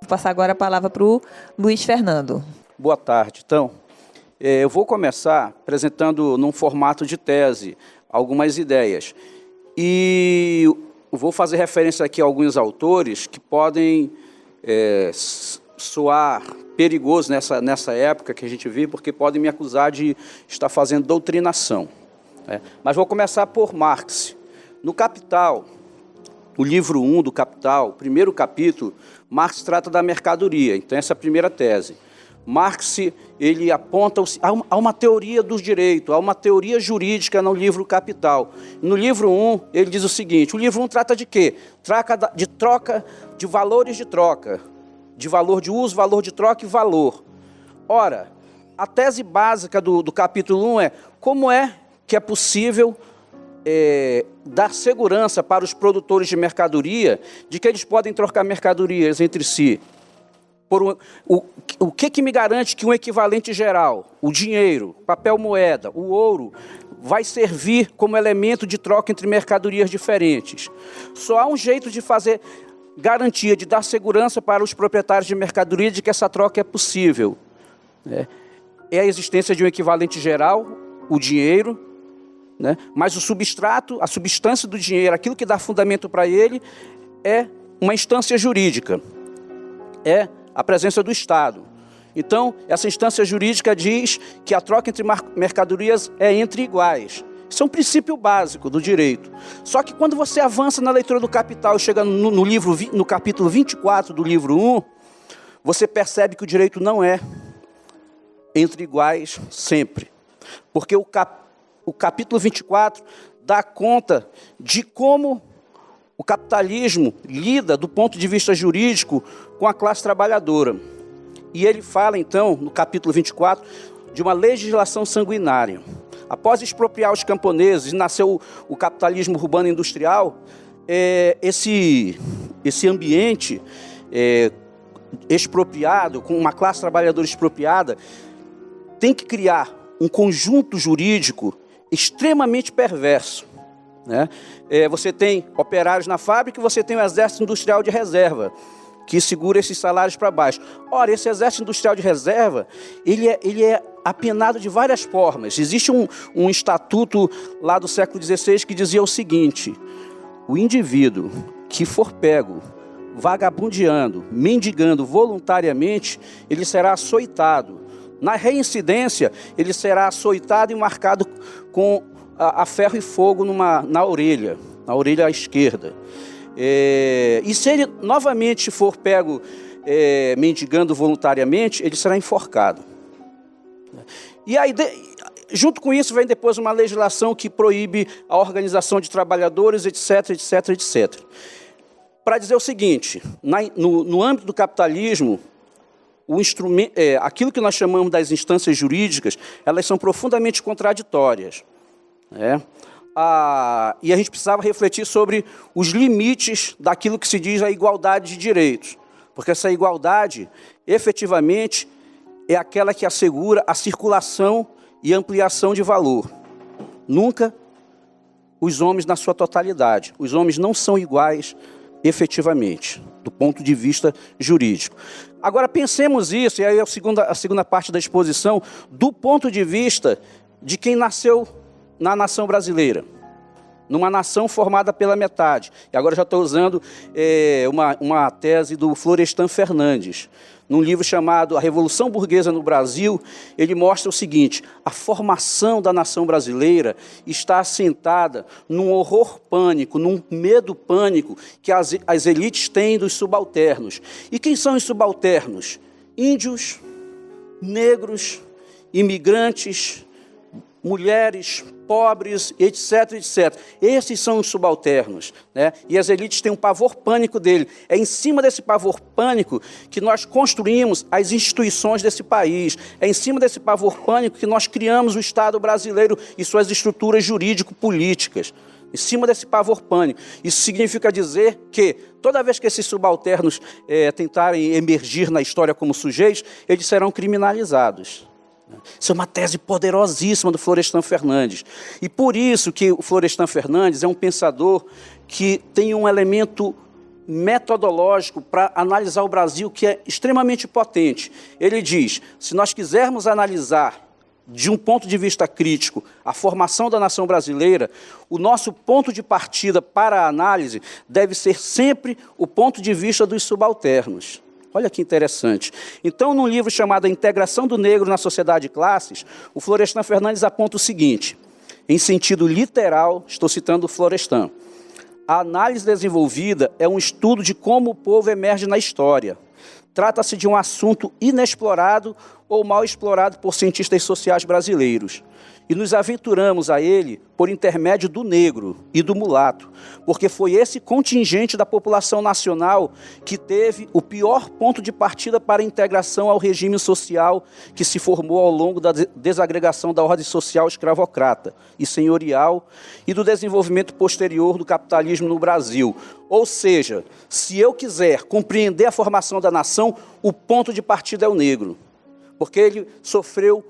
passar agora a palavra para o Luiz Fernando. Boa tarde. Então, eu vou começar apresentando, num formato de tese, algumas ideias. E vou fazer referência aqui a alguns autores que podem soar perigoso nessa época que a gente vive, porque podem me acusar de estar fazendo doutrinação. Mas vou começar por Marx. No Capital, o livro 1 do Capital, o primeiro capítulo, Marx trata da mercadoria. Então, essa é a primeira tese. Marx, ele aponta a uma teoria do direito, a uma teoria jurídica no livro Capital. No livro 1, ele diz o seguinte: o livro 1 trata de quê? Trata de troca, de valores de troca, de valor de uso, valor de troca e valor. Ora, a tese básica do capítulo 1 é como é que é possível dar segurança para os produtores de mercadoria de que eles podem trocar mercadorias entre si. O que me garante que um equivalente geral, o dinheiro, papel moeda, o ouro, vai servir como elemento de troca entre mercadorias diferentes? Só há um jeito de fazer garantia, de dar segurança para os proprietários de mercadoria de que essa troca é possível. É a existência de um equivalente geral, o dinheiro, mas o substrato, a substância do dinheiro, aquilo que dá fundamento para ele, é uma instância jurídica, é a presença do Estado. Então, essa instância jurídica diz que a troca entre mercadorias é entre iguais. Isso é um princípio básico do direito. Só que quando você avança na leitura do Capital e chega no capítulo 24 do livro 1, você percebe que o direito não é entre iguais sempre. Porque o capítulo 24 dá conta de como o capitalismo lida, do ponto de vista jurídico, com a classe trabalhadora. E ele fala, então, no capítulo 24, de uma legislação sanguinária. Após expropriar os camponeses, nasceu o capitalismo urbano industrial, esse ambiente expropriado, com uma classe trabalhadora expropriada, tem que criar um conjunto jurídico extremamente perverso. Você tem operários na fábrica e você tem o exército industrial de reserva, que segura esses salários para baixo. Ora, esse exército industrial de reserva, ele é apenado de várias formas. Existe um estatuto lá do século XVI que dizia o seguinte: o indivíduo que for pego vagabundeando, mendigando voluntariamente, ele será açoitado. Na reincidência, ele será açoitado e marcado com a ferro e fogo na orelha esquerda. E se ele novamente for pego mendigando voluntariamente, ele será enforcado. E aí, junto com isso, vem depois uma legislação que proíbe a organização de trabalhadores, etc, etc, etc. Para dizer o seguinte, no âmbito do capitalismo, aquilo que nós chamamos das instâncias jurídicas, elas são profundamente contraditórias. E a gente precisava refletir sobre os limites daquilo que se diz a igualdade de direitos. Porque essa igualdade, efetivamente, é aquela que assegura a circulação e ampliação de valor. Nunca os homens na sua totalidade. Os homens não são iguais efetivamente, do ponto de vista jurídico. Agora, pensemos isso, e aí a segunda parte da exposição, do ponto de vista de quem nasceu na nação brasileira, numa nação formada pela metade. E agora já estou usando uma tese do Florestan Fernandes. Num livro chamado A Revolução Burguesa no Brasil, ele mostra o seguinte: a formação da nação brasileira está assentada num horror pânico, num medo pânico que as elites têm dos subalternos. E quem são os subalternos? Índios, negros, imigrantes, mulheres, pobres, etc, etc. Esses são os subalternos, E as elites têm um pavor pânico dele. É em cima desse pavor pânico que nós construímos as instituições desse país. É em cima desse pavor pânico que nós criamos o Estado brasileiro e suas estruturas jurídico-políticas. Em cima desse pavor pânico. Isso significa dizer que, toda vez que esses subalternos tentarem emergir na história como sujeitos, eles serão criminalizados. Isso é uma tese poderosíssima do Florestan Fernandes. E por isso que o Florestan Fernandes é um pensador que tem um elemento metodológico para analisar o Brasil que é extremamente potente. Ele diz, se nós quisermos analisar de um ponto de vista crítico a formação da nação brasileira, o nosso ponto de partida para a análise deve ser sempre o ponto de vista dos subalternos. Olha que interessante. Então, num livro chamado A Integração do Negro na Sociedade de Classes, o Florestan Fernandes aponta o seguinte, em sentido literal, estou citando o Florestan, a análise desenvolvida é um estudo de como o povo emerge na história. Trata-se de um assunto inexplorado ou mal explorado por cientistas sociais brasileiros. E nos aventuramos a ele por intermédio do negro e do mulato, porque foi esse contingente da população nacional que teve o pior ponto de partida para a integração ao regime social que se formou ao longo da desagregação da ordem social escravocrata e senhorial e do desenvolvimento posterior do capitalismo no Brasil. Ou seja, se eu quiser compreender a formação da nação, o ponto de partida é o negro, porque ele sofreu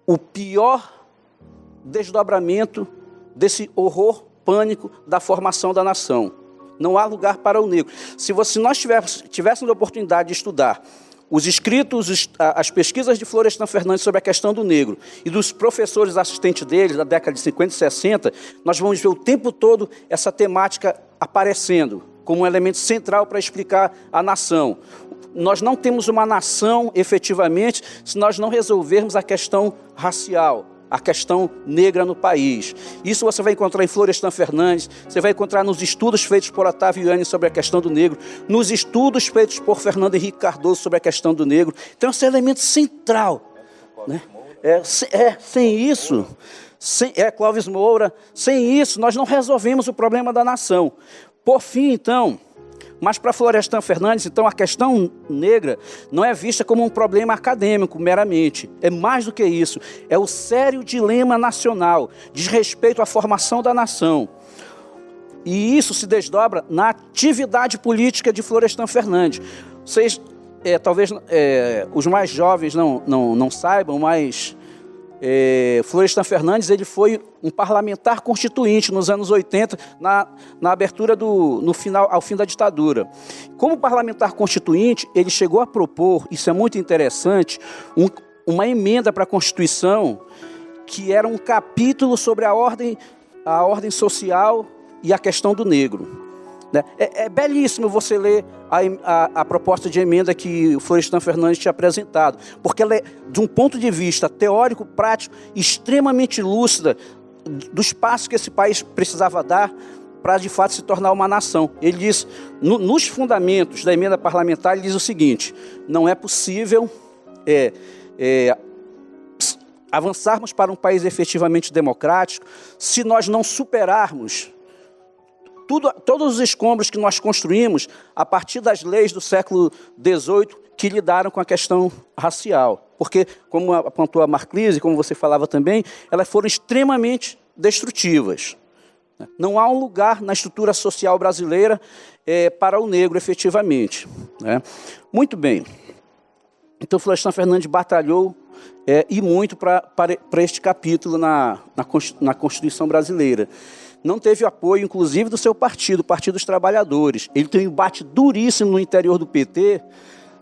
o pior desdobramento desse horror pânico da formação da nação. Não há lugar para o negro. Se nós tivéssemos a oportunidade de estudar os escritos, as pesquisas de Florestan Fernandes sobre a questão do negro e dos professores assistentes dele, da década de 50 e 60, nós vamos ver o tempo todo essa temática aparecendo como um elemento central para explicar a nação. Nós não temos uma nação, efetivamente, se nós não resolvermos a questão racial, a questão negra no país. Isso você vai encontrar em Florestan Fernandes, você vai encontrar nos estudos feitos por Otávio Yanni sobre a questão do negro, nos estudos feitos por Fernando Henrique Cardoso sobre a questão do negro. Então, esse é um elemento central, né? Sem isso, Clóvis Moura, sem isso, nós não resolvemos o problema da nação. Por fim, então, mas para Florestan Fernandes, então, a questão negra não é vista como um problema acadêmico meramente. É mais do que isso. É o sério dilema nacional, diz respeito à formação da nação. E isso se desdobra na atividade política de Florestan Fernandes. Vocês, talvez os mais jovens não saibam, mas Florestan Fernandes ele foi um parlamentar constituinte nos anos 80, na abertura ao fim da ditadura. Como parlamentar constituinte, ele chegou a propor, isso é muito interessante, uma emenda para a Constituição que era um capítulo sobre a ordem social e a questão do negro. É belíssimo você ler a proposta de emenda que o Florestan Fernandes tinha apresentado, porque ela é, de um ponto de vista teórico, prático, extremamente lúcida dos passos que esse país precisava dar para, de fato, se tornar uma nação. Ele diz, nos fundamentos da emenda parlamentar, ele diz o seguinte, não é possível avançarmos para um país efetivamente democrático se nós não superarmos todos os escombros que nós construímos a partir das leis do século XVIII que lidaram com a questão racial. Porque, como apontou a Marclise, como você falava também, elas foram extremamente destrutivas. Não há um lugar na estrutura social brasileira para o negro, efetivamente. Muito bem. Então, Florestan Fernandes batalhou e muito para este capítulo na Constituição brasileira. Não teve apoio, inclusive, do seu partido, o Partido dos Trabalhadores. Ele tem um embate duríssimo no interior do PT,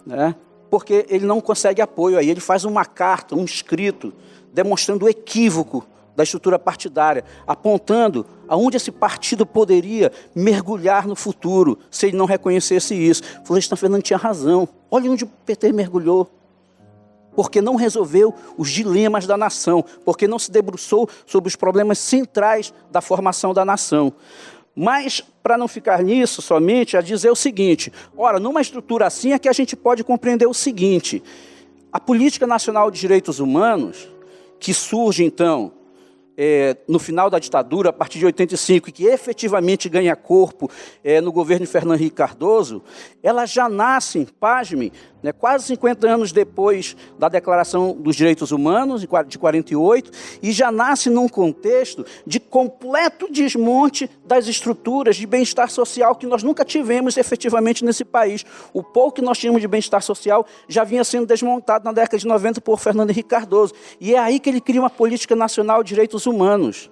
né, porque ele não consegue apoio. Aí ele faz uma carta, um escrito, demonstrando o equívoco da estrutura partidária, apontando aonde esse partido poderia mergulhar no futuro, se ele não reconhecesse isso. Florestan Fernandes tinha razão. Olha onde o PT mergulhou. Porque não resolveu os dilemas da nação, porque não se debruçou sobre os problemas centrais da formação da nação. Mas, para não ficar nisso somente, a dizer o seguinte, ora, numa estrutura assim é que a gente pode compreender o seguinte, a Política Nacional de Direitos Humanos, que surge, então, no final da ditadura, a partir de 85, e que efetivamente ganha corpo no governo de Fernando Henrique Cardoso, ela já nasce, pasmem, quase 50 anos depois da Declaração dos Direitos Humanos, de 48, e já nasce num contexto de completo desmonte das estruturas de bem-estar social que nós nunca tivemos efetivamente nesse país. O pouco que nós tínhamos de bem-estar social já vinha sendo desmontado na década de 90 por Fernando Henrique Cardoso. E é aí que ele cria uma Política Nacional de Direitos Humanos,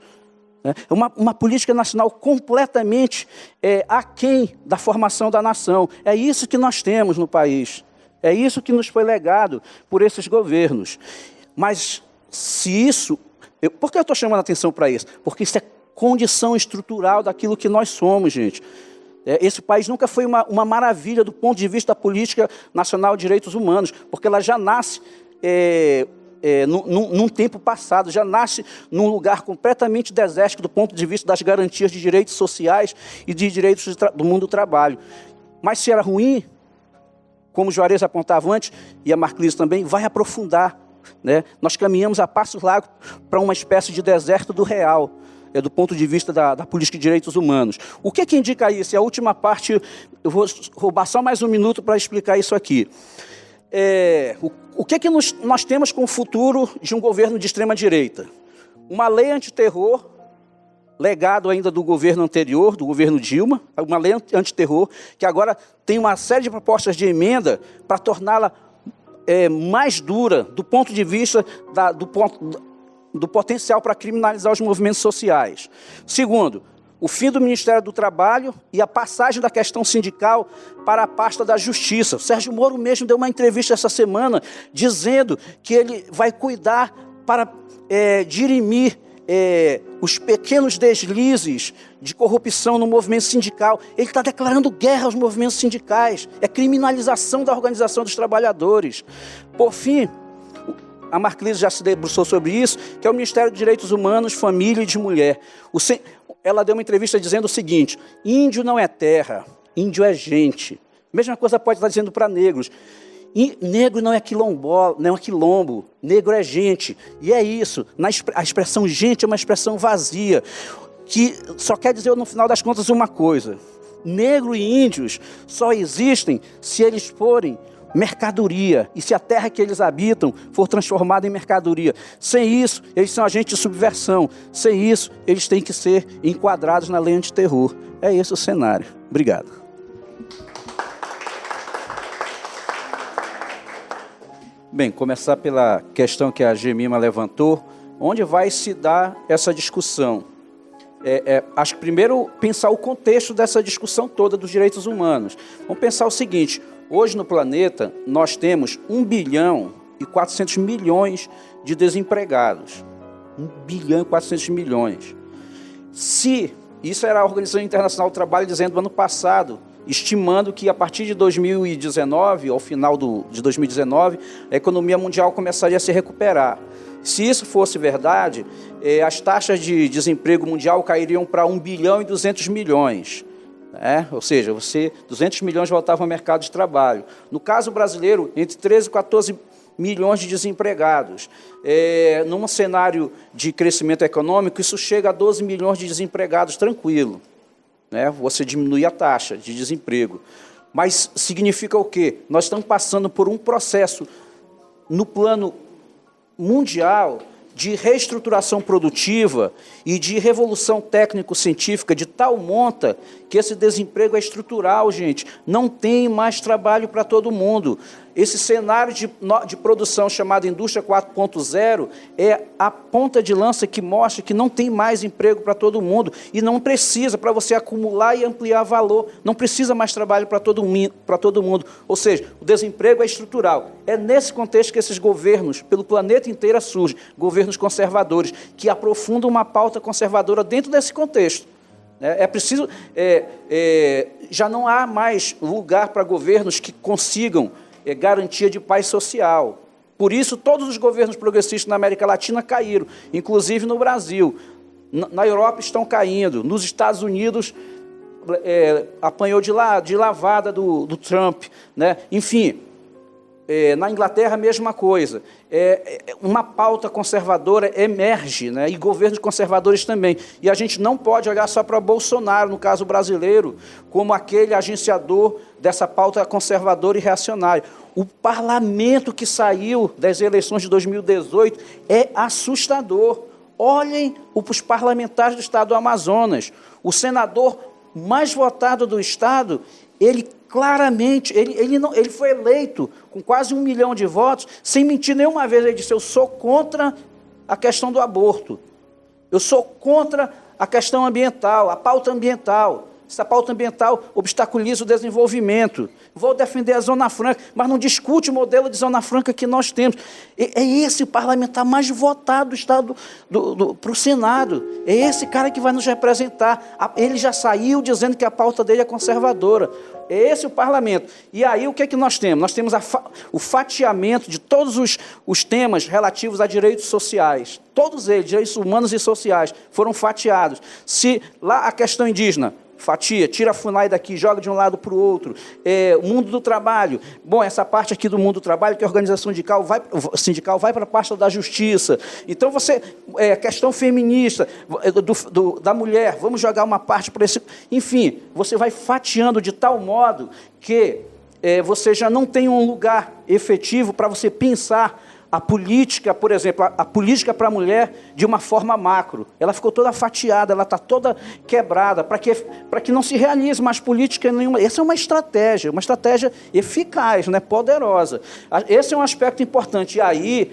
É uma política nacional completamente aquém da formação da nação. É isso que nós temos no país. É isso que nos foi legado por esses governos. Mas se isso... Por que eu estou chamando a atenção para isso? Porque isso é condição estrutural daquilo que nós somos, gente. Esse país nunca foi uma maravilha do ponto de vista da política nacional de direitos humanos, porque ela já nasce... num tempo passado, já nasce num lugar completamente desértico do ponto de vista das garantias de direitos sociais e de direitos do mundo do trabalho. Mas se era ruim, como o Juarez apontava antes, e a Marclise também, vai aprofundar. Né? Nós caminhamos a passos largos para uma espécie de deserto do real, do ponto de vista da política de direitos humanos. O que indica isso? E a última parte, eu vou roubar só mais um minuto para explicar isso aqui. O que nós temos com o futuro de um governo de extrema-direita? Uma lei antiterror, legado ainda do governo anterior, do governo Dilma, uma lei antiterror, que agora tem uma série de propostas de emenda para torná-la mais dura do ponto de vista do potencial para criminalizar os movimentos sociais. Segundo, o fim do Ministério do Trabalho e a passagem da questão sindical para a pasta da Justiça. O Sérgio Moro mesmo deu uma entrevista essa semana dizendo que ele vai cuidar para dirimir os pequenos deslizes de corrupção no movimento sindical. Ele está declarando guerra aos movimentos sindicais. É criminalização da organização dos trabalhadores. Por fim, a Marclise já se debruçou sobre isso, que é o Ministério dos Direitos Humanos, Família e de Mulher. Ela deu uma entrevista dizendo o seguinte: índio não é terra, índio é gente. Mesma coisa pode estar dizendo para negros. Negro não é quilombo, negro é gente. E é isso. A expressão gente é uma expressão vazia, que só quer dizer, no final das contas, uma coisa: negro e índios só existem se eles forem mercadoria, e se a terra que eles habitam for transformada em mercadoria. Sem isso, eles são agentes de subversão. Sem isso, eles têm que ser enquadrados na lei antiterror. É esse o cenário. Obrigado. Bem, começar pela questão que a Gemima levantou. Onde vai se dar essa discussão? Acho que primeiro pensar o contexto dessa discussão toda dos direitos humanos. Vamos pensar o seguinte: hoje no planeta nós temos 1 bilhão e 400 milhões de desempregados. 1 bilhão e 400 milhões. Se isso era a Organização Internacional do Trabalho dizendo ano passado, estimando que a partir de 2019, ao final de 2019, a economia mundial começaria a se recuperar. Se isso fosse verdade, as taxas de desemprego mundial cairiam para 1 bilhão e 200 milhões. Ou seja, 200 milhões voltavam ao mercado de trabalho. No caso brasileiro, entre 13 e 14 milhões de desempregados. Num cenário de crescimento econômico, isso chega a 12 milhões de desempregados, tranquilo. Você diminui a taxa de desemprego. Mas significa o quê? Nós estamos passando por um processo no plano mundial de reestruturação produtiva e de revolução técnico-científica de tal monta que esse desemprego é estrutural, gente. Não tem mais trabalho para todo mundo. Esse cenário de produção chamado Indústria 4.0 é a ponta de lança que mostra que não tem mais emprego para todo mundo e não precisa, para você acumular e ampliar valor, não precisa mais trabalho para todo mundo. Ou seja, o desemprego é estrutural. É nesse contexto que esses governos, pelo planeta inteiro, surgem, governos conservadores, que aprofundam uma pauta conservadora dentro desse contexto. Preciso... já não há mais lugar para governos que consigam garantia de paz social. Por isso, todos os governos progressistas na América Latina caíram, inclusive no Brasil. Na Europa estão caindo. Nos Estados Unidos, apanhou de lavada do Trump. Enfim, na Inglaterra, a mesma coisa. Uma pauta conservadora emerge, e governos conservadores também. E a gente não pode olhar só para Bolsonaro, no caso brasileiro, como aquele agenciador dessa pauta conservadora e reacionária. O parlamento que saiu das eleições de 2018 é assustador. Olhem os parlamentares do estado do Amazonas. O senador mais votado do estado, ele claramente, ele foi eleito com quase 1 milhão de votos, sem mentir nenhuma vez. Ele disse: eu sou contra a questão do aborto, eu sou contra a questão ambiental, a pauta ambiental. Essa pauta ambiental obstaculiza o desenvolvimento. Vou defender a Zona Franca, mas não discute o modelo de Zona Franca que nós temos. É esse o parlamentar mais votado do Estado para o Senado. É esse cara que vai nos representar. Ele já saiu dizendo que a pauta dele é conservadora. É esse o parlamento. E aí o que é que nós temos? Nós temos o fatiamento de todos os temas relativos a direitos sociais. Todos eles, direitos humanos e sociais, foram fatiados. Se lá a questão indígena, fatia, tira a FUNAI daqui, joga de um lado para o outro. O mundo do trabalho. Bom, essa parte aqui do mundo do trabalho, que a organização sindical vai para a pasta da justiça. Então, questão feminista, da mulher, vamos jogar uma parte para esse... Enfim, você vai fatiando de tal modo que você já não tem um lugar efetivo para você pensar a política, por exemplo, a política para a mulher de uma forma macro. Ela ficou toda fatiada, ela está toda quebrada, para que não se realize mais política nenhuma. Essa é uma estratégia eficaz, né, poderosa. Esse é um aspecto importante. E aí,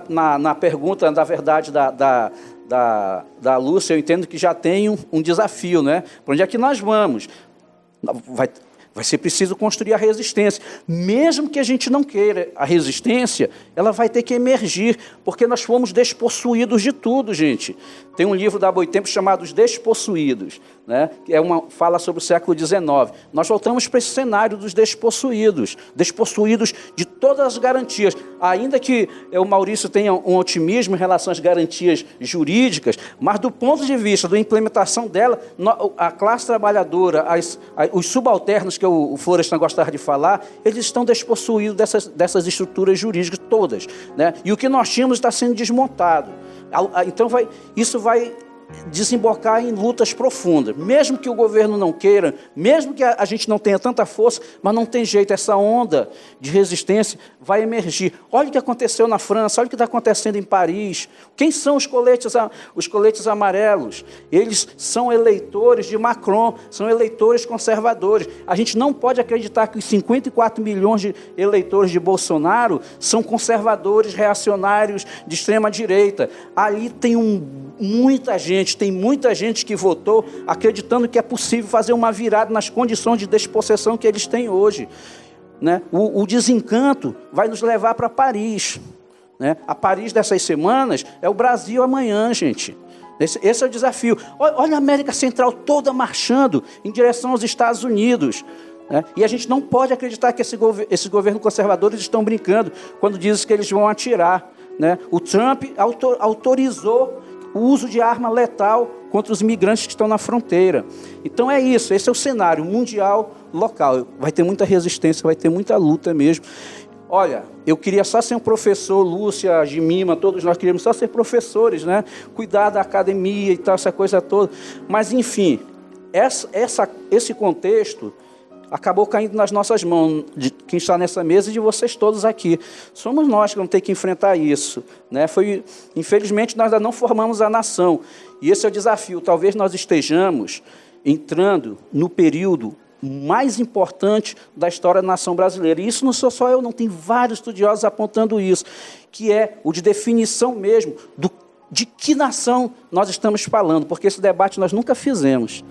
na pergunta, na verdade, da Lúcia, eu entendo que já tem um desafio, né? Para onde é que nós vamos? Vai ser preciso construir a resistência. Mesmo que a gente não queira a resistência, ela vai ter que emergir, porque nós fomos despossuídos de tudo, gente. Tem um livro da Boitempo chamado Os Despossuídos, né? Que fala sobre o século XIX. Nós voltamos para esse cenário dos despossuídos de todas as garantias. Ainda que o Maurício tenha um otimismo em relação às garantias jurídicas, mas do ponto de vista da implementação dela, a classe trabalhadora, os subalternos, que o Florestan gostava de falar, eles estão despossuídos dessas estruturas jurídicas todas, né? E o que nós tínhamos está sendo desmontado. Então, isso vai desembocar em lutas profundas. Mesmo que o governo não queira, mesmo que a gente não tenha tanta força, mas não tem jeito, essa onda de resistência vai emergir. Olha o que aconteceu na França, olha o que está acontecendo em Paris. Quem são os coletes amarelos? Eles são eleitores de Macron, são eleitores conservadores. A gente não pode acreditar que os 54 milhões de eleitores de Bolsonaro são conservadores, reacionários de extrema-direita. Ali tem muita gente que votou acreditando que é possível fazer uma virada nas condições de despossessão que eles têm hoje, né? O desencanto vai nos levar para Paris, né? A Paris dessas semanas é o Brasil amanhã, gente. Esse é o desafio. Olha a América Central toda marchando em direção aos Estados Unidos, né? E a gente não pode acreditar que esses governos conservadores estão brincando quando dizem que eles vão atirar, né? O Trump autorizou o uso de arma letal contra os imigrantes que estão na fronteira. Então é isso, esse é o cenário mundial, local. Vai ter muita resistência, vai ter muita luta mesmo. Olha, eu queria só ser um professor, Lúcia, Jimima, todos nós queríamos só ser professores, né? Cuidar da academia e tal, essa coisa toda. Mas, enfim, esse contexto acabou caindo nas nossas mãos, de quem está nessa mesa e de vocês todos aqui. Somos nós que vamos ter que enfrentar isso, né? Infelizmente, nós ainda não formamos a nação. E esse é o desafio. Talvez nós estejamos entrando no período mais importante da história da nação brasileira. E isso não sou só eu, não. Tem vários estudiosos apontando isso, que é o de definição mesmo de que nação nós estamos falando, porque esse debate nós nunca fizemos.